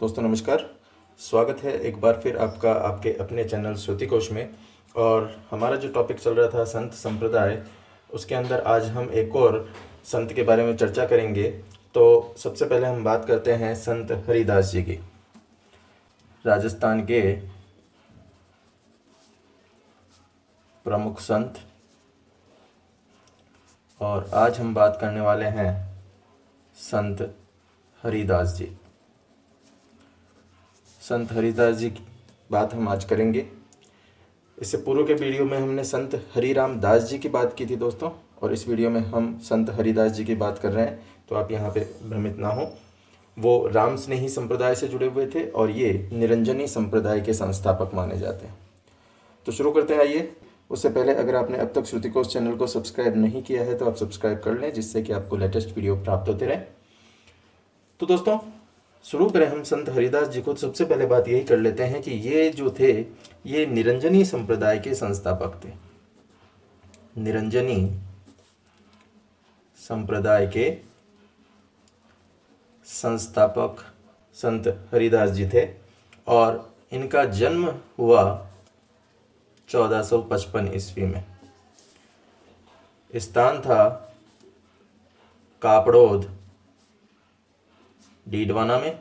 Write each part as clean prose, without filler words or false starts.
दोस्तों नमस्कार। स्वागत है एक बार फिर आपका आपके अपने चैनल श्रुति कोश में। और हमारा जो टॉपिक चल रहा था संत संप्रदाय, उसके अंदर आज हम एक और संत के बारे में चर्चा करेंगे। तो सबसे पहले हम बात करते हैं संत हरिदास जी की, राजस्थान के प्रमुख संत। और आज हम बात करने वाले हैं संत हरिदास जी। संत हरिदास जी की बात हम आज करेंगे। इससे पूर्व के वीडियो में हमने संत हरिराम दास जी की बात की थी दोस्तों, और इस वीडियो में हम संत हरिदास जी की बात कर रहे हैं। तो आप यहाँ पे भ्रमित ना हो। वो राम स्नेही संप्रदाय से जुड़े हुए थे और ये निरंजनी संप्रदाय के संस्थापक माने जाते हैं। तो शुरू करते हैं, आइए। उससे पहले अगर आपने अब तक श्रुतिकोश चैनल को सब्सक्राइब नहीं किया है तो आप सब्सक्राइब कर लें, जिससे कि आपको लेटेस्ट वीडियो प्राप्त होते रहे। तो दोस्तों शुरू करें हम संत हरिदास जी को। सबसे पहले बात यही कर लेते हैं कि ये जो थे, ये निरंजनी संप्रदाय के संस्थापक थे। निरंजनी संप्रदाय के संस्थापक संत हरिदास जी थे और इनका जन्म हुआ 1455 ईस्वी में। स्थान था कापड़ोद डीडवाना में,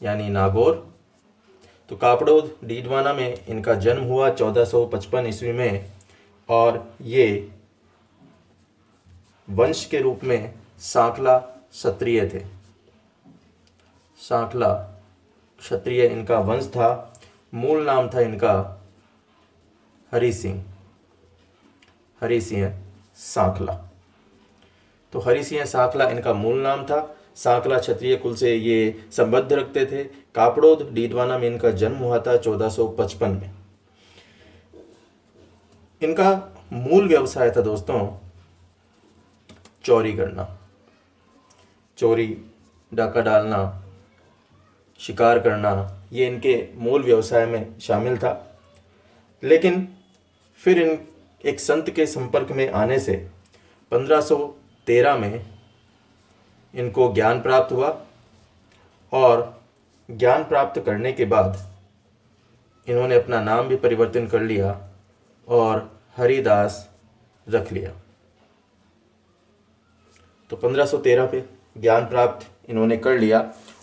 यानी नागौर। तो कापड़ोद डीडवाना में इनका जन्म हुआ 1455 ईस्वी में। और ये वंश के रूप में सांकला क्षत्रिय थे। सांकला क्षत्रिय इनका वंश था। मूल नाम था इनका हरि सिंह, हरि सिंह सांकला। तो हरि सिंह सांकला इनका मूल नाम था। सांकला क्षत्रिय कुल से ये संबद्ध रखते थे। कापड़ोद डीडवाना में इनका जन्म हुआ था 1455 में। इनका मूल व्यवसाय था दोस्तों चोरी करना, चोरी डाका डालना, शिकार करना, ये इनके मूल व्यवसाय में शामिल था। लेकिन फिर इन एक संत के संपर्क में आने से 1513 में इनको ज्ञान प्राप्त हुआ। और ज्ञान प्राप्त करने के बाद इन्होंने अपना नाम भी परिवर्तन कर लिया और हरिदास रख लिया। तो 1513 पे ज्ञान प्राप्त इन्होंने कर लिया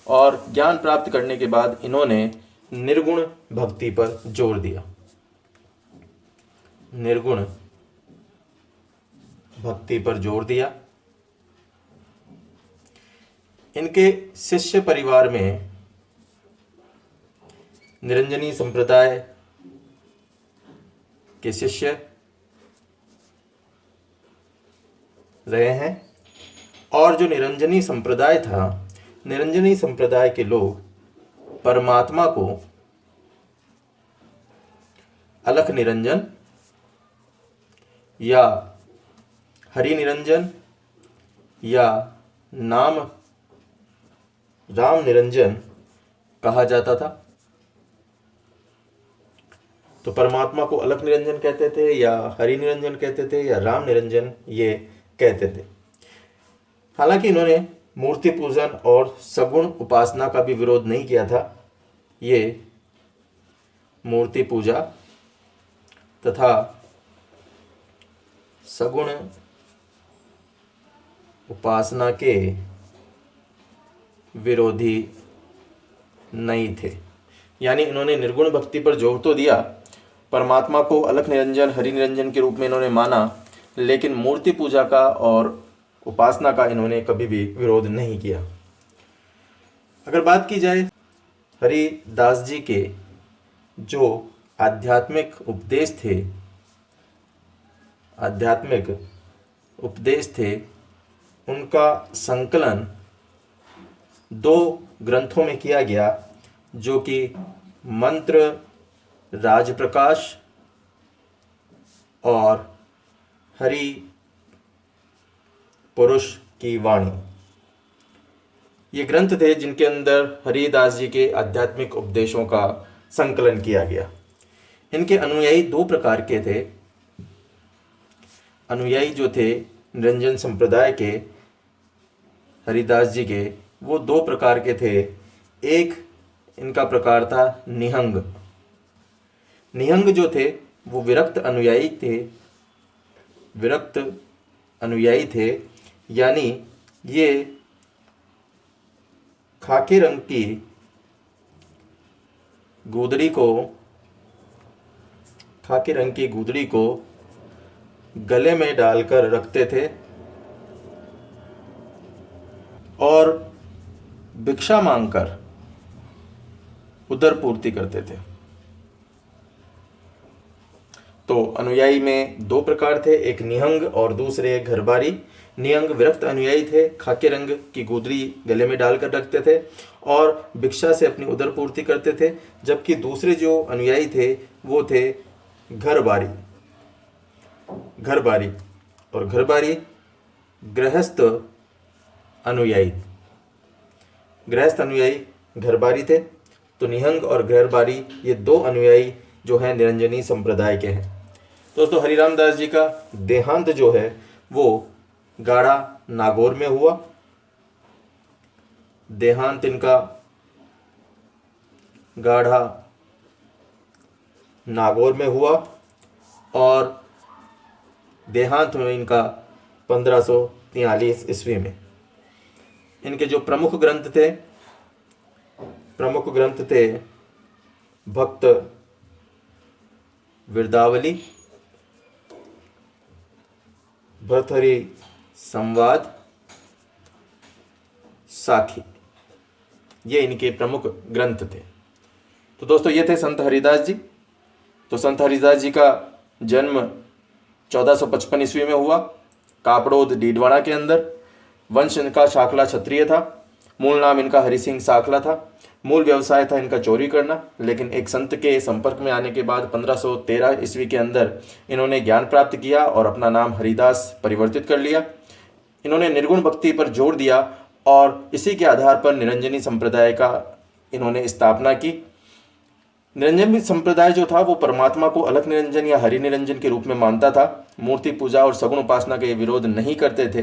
और ज्ञान प्राप्त करने के बाद इन्होंने निर्गुण भक्ति पर जोर दिया। निर्गुण भक्ति पर जोर दिया। इनके शिष्य परिवार में निरंजनी संप्रदाय के शिष्य रहे हैं। और जो निरंजनी संप्रदाय था, निरंजनी संप्रदाय के लोग परमात्मा को अलख निरंजन या हरि निरंजन या नाम राम निरंजन कहा जाता था। तो परमात्मा को अलख निरंजन कहते थे या हरि निरंजन कहते थे या राम निरंजन ये कहते थे। हालांकि इन्होंने मूर्ति पूजन और सगुण उपासना का भी विरोध नहीं किया था। ये मूर्ति पूजा तथा सगुण उपासना के विरोधी नहीं थे। यानी इन्होंने निर्गुण भक्ति पर जोर तो दिया, परमात्मा को अलख निरंजन हरि निरंजन के रूप में इन्होंने माना, लेकिन मूर्ति पूजा का और उपासना का इन्होंने कभी भी विरोध नहीं किया। अगर बात की जाए हरिदास जी के जो आध्यात्मिक उपदेश थे, आध्यात्मिक उपदेश थे, उनका संकलन 2 ग्रंथों में किया गया, जो कि मंत्र राजप्रकाश और हरि पुरुष की वाणी। ये ग्रंथ थे जिनके अंदर हरिदास जी के आध्यात्मिक उपदेशों का संकलन किया गया। इनके अनुयायी 2 प्रकार के थे। अनुयायी जो थे निरंजन संप्रदाय के हरिदास जी के, वो 2 प्रकार के थे। एक इनका प्रकार था निहंग। निहंग जो थे वो विरक्त अनुयायी थे, विरक्त अनुयायी थे, यानी ये खाकी रंग की गुदड़ी को, खाकी रंग की गुदड़ी को गले में डालकर रखते थे और भिक्षा मांगकर उदर पूर्ति करते थे। तो अनुयायी में दो प्रकार थे, एक निहंग और दूसरे घरबारी। निहंग विरक्त अनुयायी थे, खाकी रंग की गुदड़ी गले में डालकर रखते थे और भिक्षा से अपनी उदर पूर्ति करते थे, जबकि दूसरे जो अनुयायी थे वो थे घरबारी। घरबारी और घरबारी गृहस्थ अनुयायी, गृहस्थ अनुयायी घरबारी थे। तो निहंग और घरबारी ये दो अनुयायी जो हैं निरंजनी संप्रदाय के हैं। दोस्तों हरिराम दास जी का देहांत जो है वो गाढ़ा नागौर में हुआ। देहांत इनका गाढ़ा नागौर में हुआ और देहांत में इनका 1543 ईस्वी में। इनके जो प्रमुख ग्रंथ थे, भक्त विरदावली, भर्तृहरि संवाद, साखी, ये इनके प्रमुख ग्रंथ थे। तो दोस्तों ये थे संत हरिदास जी। तो संत हरिदास जी का जन्म 1455 ईस्वी में हुआ, कापड़ोद डीडवाना के अंदर। वंश इनका शाखला क्षत्रिय था। मूल नाम इनका हरि सिंह साखला था। मूल व्यवसाय था इनका चोरी करना, लेकिन एक संत के संपर्क में आने के बाद 1513 ईस्वी के अंदर इन्होंने ज्ञान प्राप्त किया और अपना नाम हरिदास परिवर्तित कर लिया। इन्होंने निर्गुण भक्ति पर जोर दिया और इसी के आधार पर निरंजनी संप्रदाय का इन्होंने स्थापना की। निरंजन संप्रदाय जो था वो परमात्मा को अलख निरंजन या हरि निरंजन के रूप में मानता था। मूर्ति पूजा और सगुण उपासना का ये विरोध नहीं करते थे।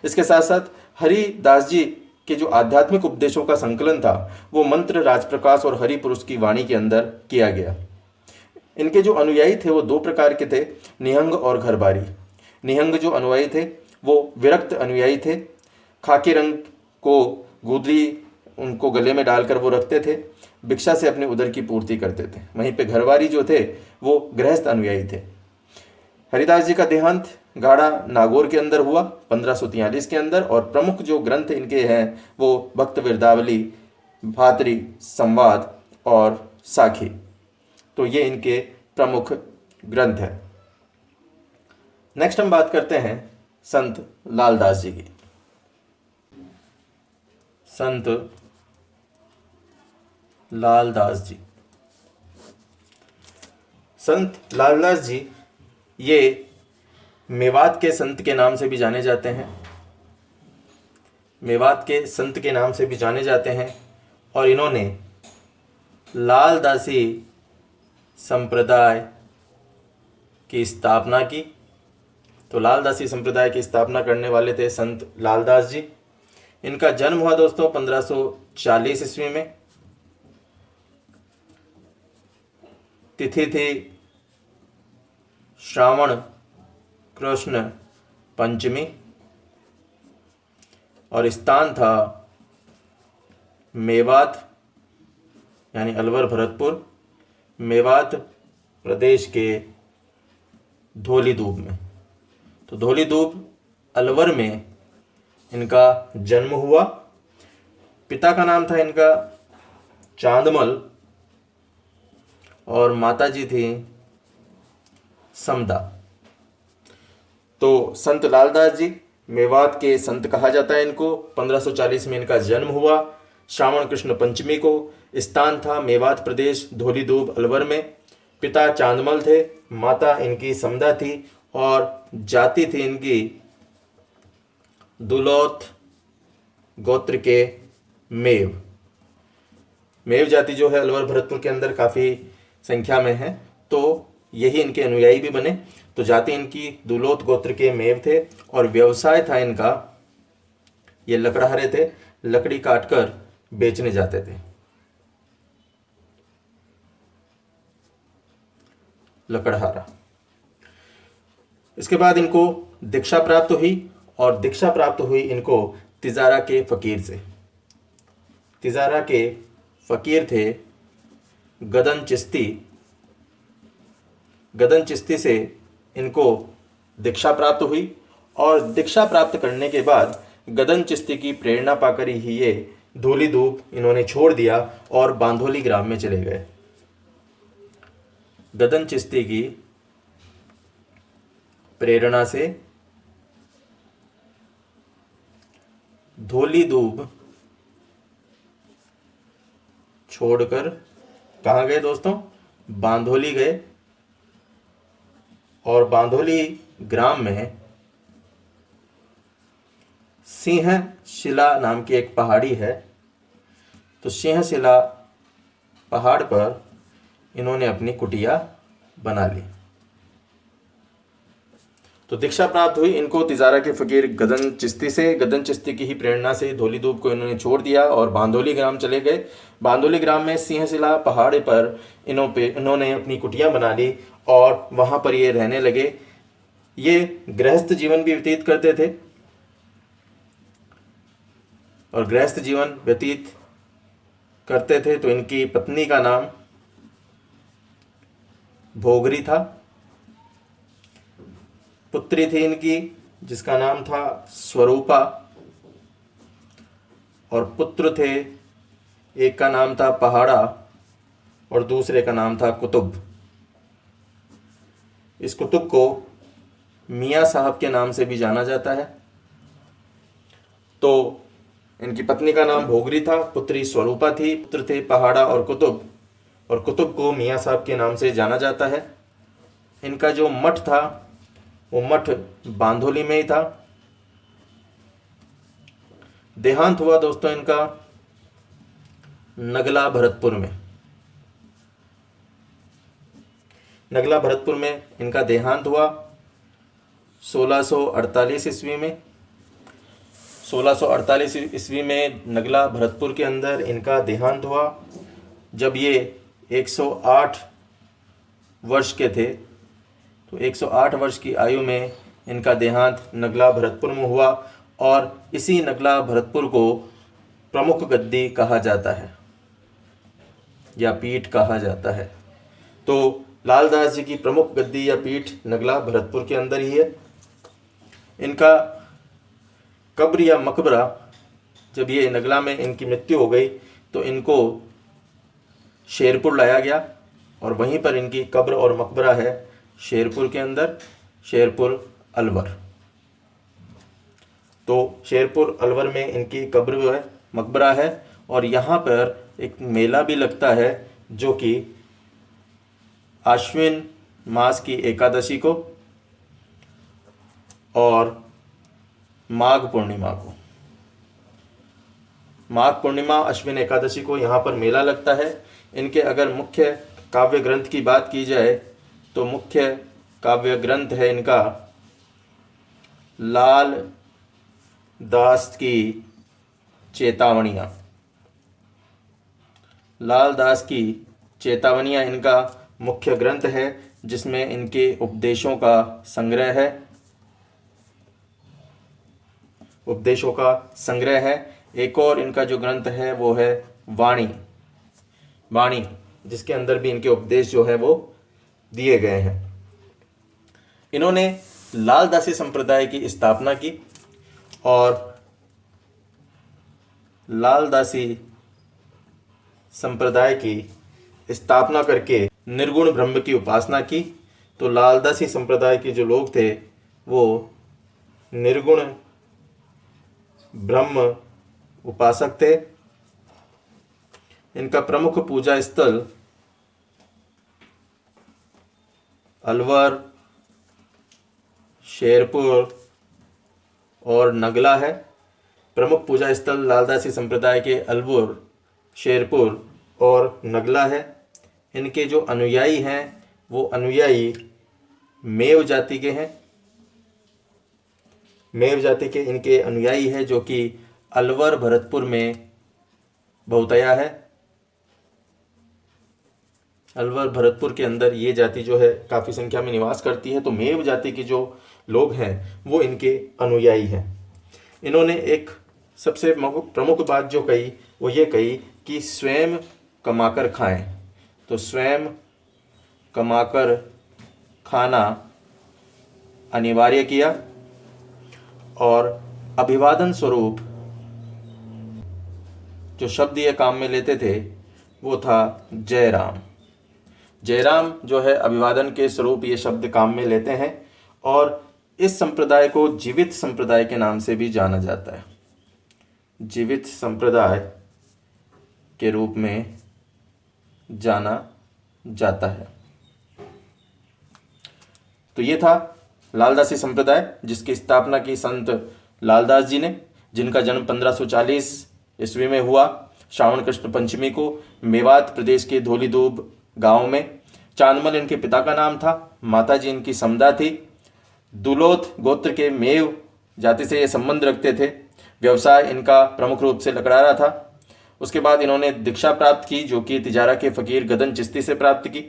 इसके साथ साथ हरिदास जी के जो आध्यात्मिक उपदेशों का संकलन था वो मंत्र, राजप्रकाश और हरि पुरुष की वाणी के अंदर किया गया। इनके जो अनुयायी थे वो दो प्रकार के थे, निहंग और घरबारी। निहंग जो अनुयायी थे वो विरक्त अनुयायी थे, खाकी रंग को गुदरी उनको गले में डालकर वो रखते थे, भिक्षा से अपने उदर की पूर्ति करते थे। वहीं पे घरबारी जो थे वो गृहस्थ अनुयायी थे। हरिदास जी का देहांत गाढ़ा नागौर के अंदर हुआ 1543 के अंदर और प्रमुख जो ग्रंथ इनके हैं वो भक्त विरदावली, भातरी संवाद और साखी। तो ये इनके प्रमुख ग्रंथ हैं। नेक्स्ट हम बात करते हैं संत लालदास जी की। संत लालदास जी, संत लालदास जी ये मेवात के संत के नाम से भी जाने जाते हैं। मेवात के संत के नाम से भी जाने जाते हैं और इन्होंने लालदासी संप्रदाय की स्थापना की। तो लालदासी संप्रदाय की स्थापना करने वाले थे संत लालदास जी। इनका जन्म हुआ दोस्तों 1540 ईस्वी में। तिथि थी श्रावण कृष्ण पंचमी और स्थान था मेवात यानी अलवर भरतपुर, मेवात प्रदेश के धौलीदूब में। तो धौलीदूब अलवर में इनका जन्म हुआ। पिता का नाम था इनका चांदमल और माताजी थी समदा। तो संत लालदास जी मेवात के संत कहा जाता है इनको। 1540 में इनका जन्म हुआ श्रावण कृष्ण पंचमी को। स्थान था मेवात प्रदेश धौलीदूब अलवर में। पिता चांदमल थे, माता इनकी समदा थी और जाति थी इनकी दुलौत गोत्र के मेव। मेव जाति जो है अलवर भरतपुर के अंदर काफ़ी संख्या में है, तो यही इनके अनुयायी भी बने। तो जाति इनकी दुलौत गोत्र के मेव थे और व्यवसाय था इनका, ये लकड़हारे थे, लकड़ी काटकर बेचने जाते थे। लकड़हारा। इसके बाद इनको दीक्षा प्राप्त हुई और दीक्षा प्राप्त हुई इनको तिजारा के फ़कीर से। तिजारा के फ़कीर थे गदन चिश्ती। गदन चिश्ती से इनको दीक्षा प्राप्त हुई और दीक्षा प्राप्त करने के बाद गदन चिश्ती की प्रेरणा पाकर ही ये धूली धूप इन्होंने छोड़ दिया और बांधोली ग्राम में चले गए। गदन चिश्ती की प्रेरणा से धूली धूप छोड़कर कहाँ गए दोस्तों? बांधोली गए और बांधोली ग्राम में सिंह शिला नाम की एक पहाड़ी है, तो सिंह शिला पहाड़ पर इन्होंने अपनी कुटिया बना ली। तो दीक्षा प्राप्त हुई इनको तिजारा के फ़कीर गदन चिश्ती से। गदन चिश्ती की ही प्रेरणा से धौली धूप को इन्होंने छोड़ दिया और बांधोली ग्राम चले गए। बांधोली ग्राम में सिंहशिला पहाड़ पर इन्होंने अपनी कुटिया बना ली और वहाँ पर ये रहने लगे। ये गृहस्थ जीवन भी व्यतीत करते थे और गृहस्थ जीवन व्यतीत करते थे तो इनकी पत्नी का नाम भोगरी था। पुत्री थी इनकी जिसका नाम था स्वरूपा और पुत्र थे, एक का नाम था पहाड़ा और दूसरे का नाम था कुतुब। इस कुतुब को मियाँ साहब के नाम से भी जाना जाता है। तो इनकी पत्नी का नाम भोगरी था, पुत्री स्वरूपा थी, पुत्र थे पहाड़ा और कुतुब को मियाँ साहब के नाम से जाना जाता है। इनका जो मठ था वो मठ बांधोली में ही था। देहांत हुआ दोस्तों इनका नगला भरतपुर में। नगला भरतपुर में इनका देहांत हुआ 1648 ईस्वी में। 1648 ईस्वी में नगला भरतपुर के अंदर इनका देहांत हुआ। जब ये 108 वर्ष के थे तो 108 वर्ष की आयु में इनका देहांत नगला भरतपुर में हुआ और इसी नगला भरतपुर को प्रमुख गद्दी कहा जाता है या पीठ कहा जाता है। तो लालदास जी की प्रमुख गद्दी या पीठ नगला भरतपुर के अंदर ही है। इनका कब्र या मकबरा, जब ये नगला में इनकी मृत्यु हो गई तो इनको शेरपुर लाया गया और वहीं पर इनकी कब्र और मकबरा है शेरपुर के अंदर, शेरपुर अलवर। तो शेरपुर अलवर में इनकी कब्र है, मकबरा है और यहाँ पर एक मेला भी लगता है जो कि आश्विन मास की एकादशी को और माघ पूर्णिमा अश्विन एकादशी को यहाँ पर मेला लगता है। इनके अगर मुख्य काव्य ग्रंथ की बात की जाए तो मुख्य काव्य ग्रंथ है इनका लाल दास की चेतावनियाँ। लाल दास की चेतावनियाँ इनका मुख्य ग्रंथ है जिसमें इनके उपदेशों का संग्रह है। उपदेशों का संग्रह है। एक और इनका जो ग्रंथ है वो है वाणी, जिसके अंदर भी इनके उपदेश जो है वो दिए गए हैं। इन्होंने लालदासी संप्रदाय की स्थापना की और लालदासी संप्रदाय की स्थापना करके निर्गुण ब्रह्म की उपासना की। तो लालदासी संप्रदाय के जो लोग थे वो निर्गुण ब्रह्म उपासक थे। इनका प्रमुख पूजा स्थल अलवर, शेरपुर और नगला है। प्रमुख पूजा स्थल लालदासी संप्रदाय के अलवर, शेरपुर और नगला है। इनके जो अनुयायी हैं वो अनुयायी मेव जाति के हैं। मेव जाति के इनके अनुयायी हैं जो कि अलवर भरतपुर में बहुतया है। अलवर भरतपुर के अंदर ये जाति जो है काफ़ी संख्या में निवास करती है। तो मेव जाति के जो लोग हैं वो इनके अनुयायी हैं। इन्होंने एक सबसे प्रमुख बात जो कही वो ये कही कि स्वयं कमाकर खाएं। तो स्वयं कमाकर खाना अनिवार्य किया और अभिवादन स्वरूप जो शब्द ये काम में लेते थे वो था जय राम। जयराम जो है अभिवादन के स्वरूप ये शब्द काम में लेते हैं और इस संप्रदाय को जीवित संप्रदाय के नाम से भी जाना जाता है। जीवित संप्रदाय के रूप में जाना जाता है। तो ये था लालदासी संप्रदाय जिसकी स्थापना की संत लालदास जी ने, जिनका जन्म 1540 ईस्वी में हुआ श्रावण कृष्ण पंचमी को मेवात प्रदेश के धौलीधूप गांव में। चांदमल इनके पिता का नाम था, माता जी इनकी समदा थी। दुलोथ गोत्र के मेव जाति से ये संबंध रखते थे। व्यवसाय इनका प्रमुख रूप से लकड़ारा था। उसके बाद इन्होंने दीक्षा प्राप्त की जो कि तिजारा के फकीर गदन चिश्ती से प्राप्त की।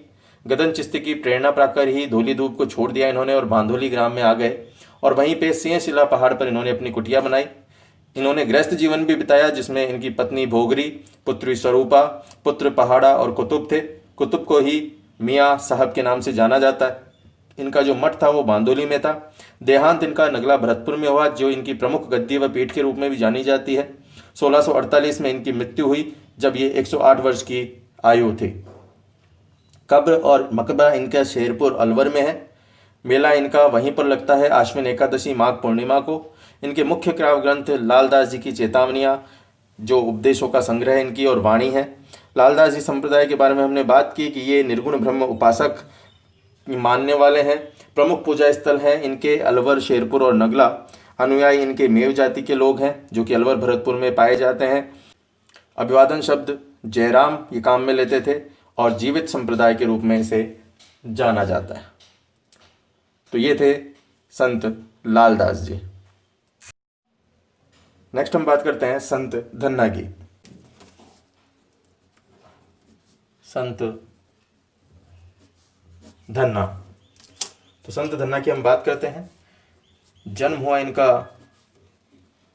गदन चिश्ती की प्रेरणा पाकर ही धौलीधूप को छोड़ दिया इन्होंने और बांधोली ग्राम में आ गए और वहीं पे सिंहशिला पहाड़ पर इन्होंने अपनी कुटिया बनाई। इन्होंने गृहस्थ जीवन भी बिताया जिसमें इनकी पत्नी भोगरी, पुत्री स्वरूपा, पुत्र पहाड़ा और कुतुब थे। कुतुब को ही मियाँ साहब के नाम से जाना जाता है। इनका जो मठ था वो बांदोली में था। देहांत इनका नगला भरतपुर में हुआ जो इनकी प्रमुख गद्दी व पीठ के रूप में भी जानी जाती है। 1648 में इनकी मृत्यु हुई जब ये 108 वर्ष की आयु थी। कब्र और मकबरा इनका शेरपुर अलवर में है। मेला इनका वहीं पर लगता है आश्विन एकादशी माघ पूर्णिमा को। इनके मुख्य काव्य ग्रंथ लालदास जी की चेतावनियाँ जो उपदेशों का संग्रह इनकी और वाणी है। लालदास जी संप्रदाय के बारे में हमने बात की कि ये निर्गुण ब्रह्म उपासक मानने वाले हैं। प्रमुख पूजा स्थल हैं इनके अलवर, शेरपुर और नगला। अनुयायी इनके मेव जाति के लोग हैं जो कि अलवर भरतपुर में पाए जाते हैं। अभिवादन शब्द जयराम ये काम में लेते थे और जीवित संप्रदाय के रूप में इसे जाना जाता है। तो ये थे संत लालदास जी। नेक्स्ट हम बात करते हैं संत धन्ना की। संत धन्ना, तो संत धन्ना की हम बात करते हैं। जन्म हुआ इनका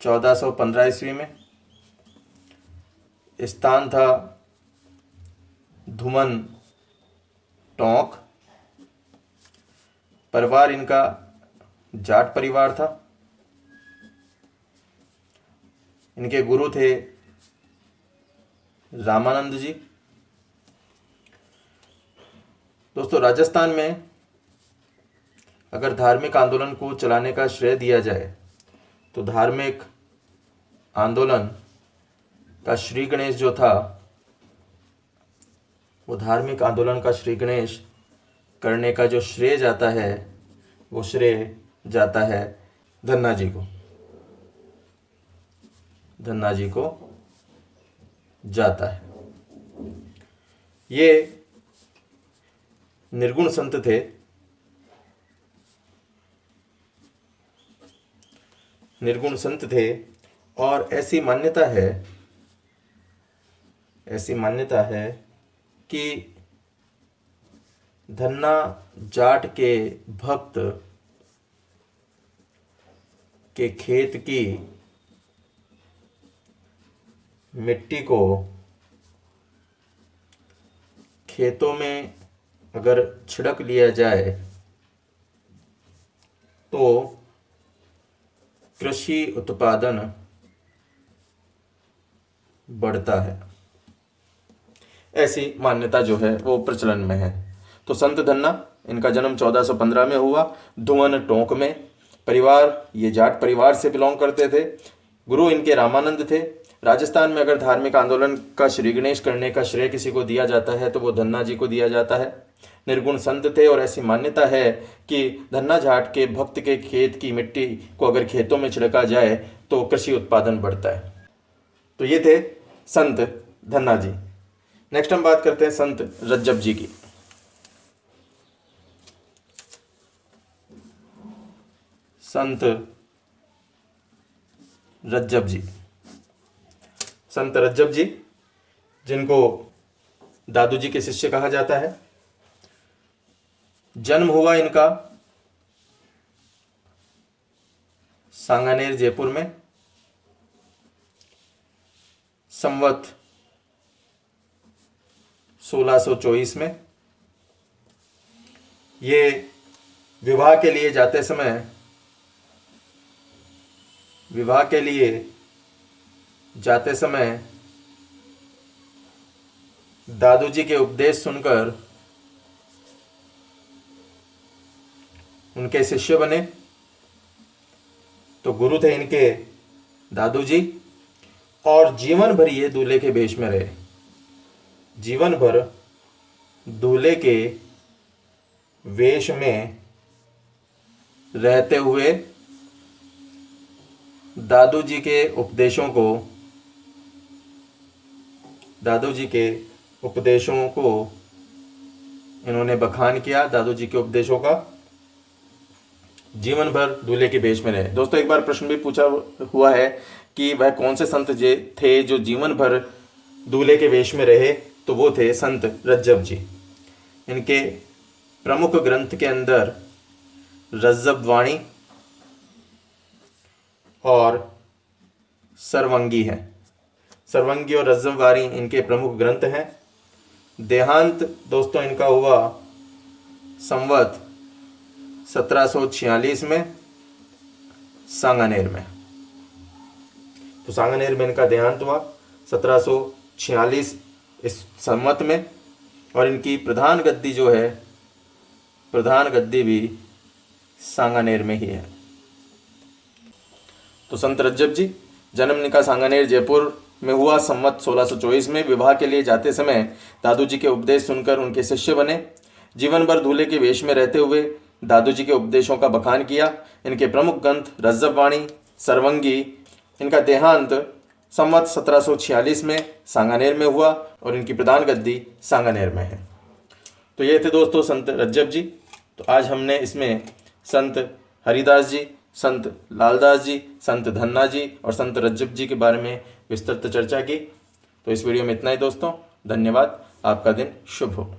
1415 ईस्वी में। स्थान था धुमन टोंक। परिवार इनका जाट परिवार था। इनके गुरु थे रामानंद जी। दोस्तों, राजस्थान में अगर धार्मिक आंदोलन को चलाने का श्रेय दिया जाए तो धार्मिक आंदोलन का श्री गणेश जो था वो धार्मिक आंदोलन का श्री गणेश करने का जो श्रेय जाता है वो श्रेय जाता है धन्ना जी को। धन्ना जी को जाता है। ये निर्गुण संत थे। निर्गुण संत थे और ऐसी मान्यता है कि धन्ना जाट के भक्त के खेत की मिट्टी को खेतों में अगर छिड़क लिया जाए तो कृषि उत्पादन बढ़ता है। ऐसी मान्यता जो है वो प्रचलन में है। तो संत धन्ना इनका जन्म 1415 में हुआ धुवन टोंक में। परिवार ये जाट परिवार से बिलोंग करते थे। गुरु इनके रामानंद थे। राजस्थान में अगर धार्मिक आंदोलन का श्री गणेश करने का श्रेय किसी को दिया जाता है तो वो धन्ना जी को दिया जाता है। निर्गुण संत थे और ऐसी मान्यता है कि धन्ना जाट के भक्त के खेत की मिट्टी को अगर खेतों में छिड़का जाए तो कृषि उत्पादन बढ़ता है। तो ये थे संत धन्ना जी। नेक्स्ट हम बात करते हैं संत रज्जब जी की। संत रज्जब जी। संत रज्जब जी जिनको दादू जी के शिष्य कहा जाता है। जन्म हुआ इनका सांगानेर जयपुर में संवत 1624 में। ये विवाह के लिए जाते समय दादू जी के उपदेश सुनकर उनके शिष्य बने। तो गुरु थे इनके दादू जी, और जीवन भर ये दूल्हे के वेश में रहे। जीवन भर दूल्हे के वेश में रहते हुए दादू जी के उपदेशों को इन्होंने बखान किया। दादू जी के उपदेशों का जीवन भर दूल्हे के वेश में रहे। दोस्तों, एक बार प्रश्न भी पूछा हुआ है कि वह कौन से संत थे जो जीवन भर दूल्हे के वेश में रहे, तो वो थे संत रज्जब जी। इनके प्रमुख ग्रंथ के अंदर रज्जब वाणी और सर्वंगी है। सर्वंगी और रज्जब वाणी इनके प्रमुख ग्रंथ हैं। देहांत दोस्तों इनका हुआ संवत 1746 में सांगानेर में। तो सांगानेर में इनका देहांत हुआ 1746 इस संवत में। और इनकी प्रधान गद्दी भी सांगानेर में ही है। तो संत रज्जब जी, जन्म इनका सांगानेर जयपुर में हुआ संवत 1624 में। विवाह के लिए जाते समय दादू जी के उपदेश सुनकर उनके शिष्य बने। जीवन भर दूल्हे के वेश में रहते हुए दादू जी के उपदेशों का बखान किया। इनके प्रमुख ग्रंथ रज्जब वाणी, सर्वंगी। इनका देहांत संवत 1746 में सांगानेर में हुआ और इनकी प्रधान गद्दी सांगानेर में है। तो ये थे दोस्तों संत रज्जब जी। तो आज हमने इसमें संत हरिदास जी, संत लालदास जी, संत धन्ना जी और संत रज्जब जी के बारे में विस्तृत चर्चा की। तो इस वीडियो में इतना ही दोस्तों। धन्यवाद। आपका दिन शुभ हो।